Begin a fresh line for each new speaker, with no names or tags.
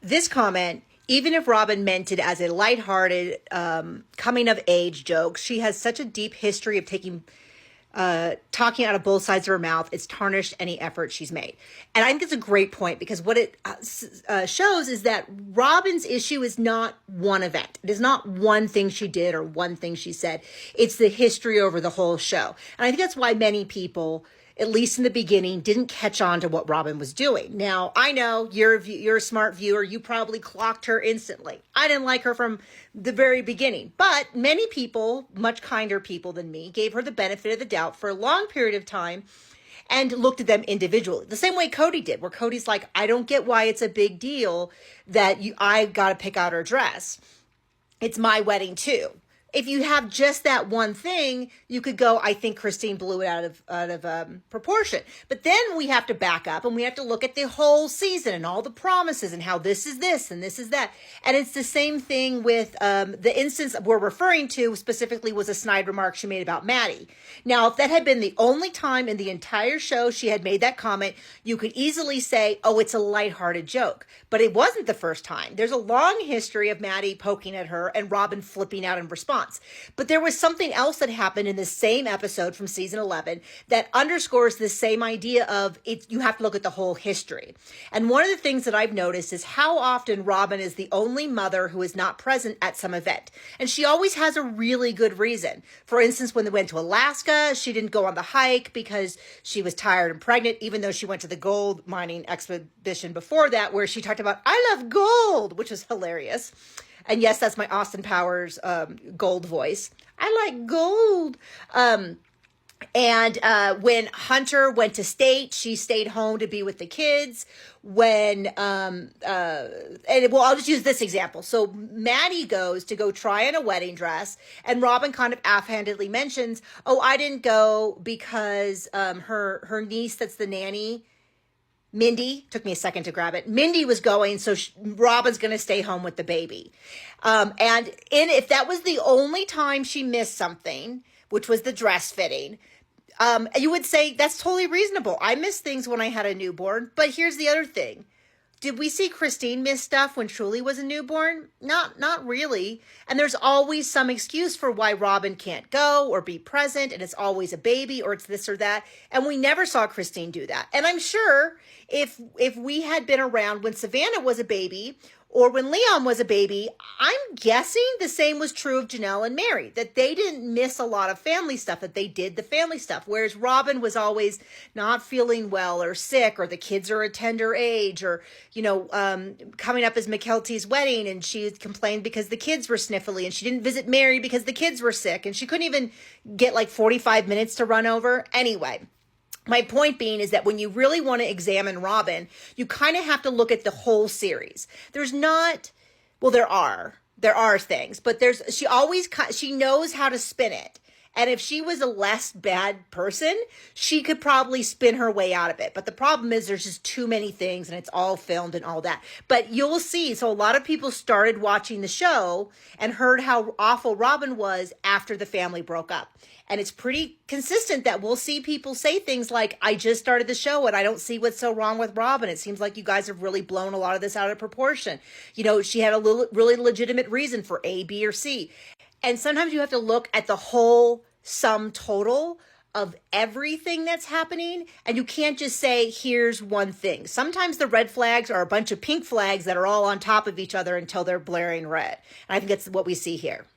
This comment, even if Robyn meant it as a lighthearted coming of age joke, she has such a deep history of talking out of both sides of her mouth. It's tarnished any effort she's made. And I think it's a great point because what it shows is that Robyn's issue is not one event. It is not one thing she did or one thing she said. It's the history over the whole show. And I think that's why many people, at least in the beginning, didn't catch on to what Robyn was doing. Now, I know you're a smart viewer. You probably clocked her instantly. I didn't like her from the very beginning, but many people, much kinder people than me, gave her the benefit of the doubt for a long period of time and looked at them individually. The same way Cody did, where Cody's like, I don't get why it's a big deal that I got to pick out her dress. It's my wedding too. If you have just that one thing, you could go, I think Christine blew it out of proportion. But then we have to back up and we have to look at the whole season and all the promises and how this is this and this is that. And it's the same thing with the instance we're referring to specifically was a snide remark she made about Maddie. Now, if that had been the only time in the entire show she had made that comment, you could easily say, oh, it's a lighthearted joke. But it wasn't the first time. There's a long history of Maddie poking at her and Robyn flipping out in response. But there was something else that happened in the same episode from season 11 that underscores this same idea of you have to look at the whole history. And one of the things that I've noticed is how often Robyn is the only mother who is not present at some event. And she always has a really good reason. For instance, when they went to Alaska, she didn't go on the hike because she was tired and pregnant, even though she went to the gold mining expedition before that, where she talked about, I love gold, which was hilarious. And yes, that's my Austin Powers gold voice. I like gold. And when Hunter went to state, she stayed home to be with the kids. I'll just use this example. So Maddie goes to go try on a wedding dress, and Robyn kind of offhandedly mentions, "Oh, I didn't go because her niece, that's the nanny." Mindy, took me a second to grab it. Mindy was going, so Robyn's going to stay home with the baby. If that was the only time she missed something, which was the dress fitting, you would say that's totally reasonable. I miss things when I had a newborn. But here's the other thing. Did we see Christine miss stuff when Truly was a newborn? Not really. And there's always some excuse for why Robyn can't go or be present, and it's always a baby or it's this or that. And we never saw Christine do that. And I'm sure if we had been around when Savannah was a baby or when Leon was a baby, I'm guessing the same was true of Janelle and Mary, that they didn't miss a lot of family stuff, that they did the family stuff. Whereas Robyn was always not feeling well or sick, or the kids are a tender age, or, coming up as McKelty's wedding, and she complained because the kids were sniffly, and she didn't visit Mary because the kids were sick, and she couldn't even get like 45 minutes to run over. Anyway. My point being is that when you really want to examine Robyn, you kind of have to look at the whole series. There are things, but she knows how to spin it. And if she was a less bad person, she could probably spin her way out of it. But the problem is there's just too many things and it's all filmed and all that. But you'll see. So a lot of people started watching the show and heard how awful Robyn was after the family broke up. And it's pretty consistent that we'll see people say things like, I just started the show and I don't see what's so wrong with Robyn. It seems like you guys have really blown a lot of this out of proportion. She had a really legitimate reason for A, B, or C. And sometimes you have to look at the whole sum total of everything that's happening. And you can't just say, here's one thing. Sometimes the red flags are a bunch of pink flags that are all on top of each other until they're blaring red. And I think that's what we see here.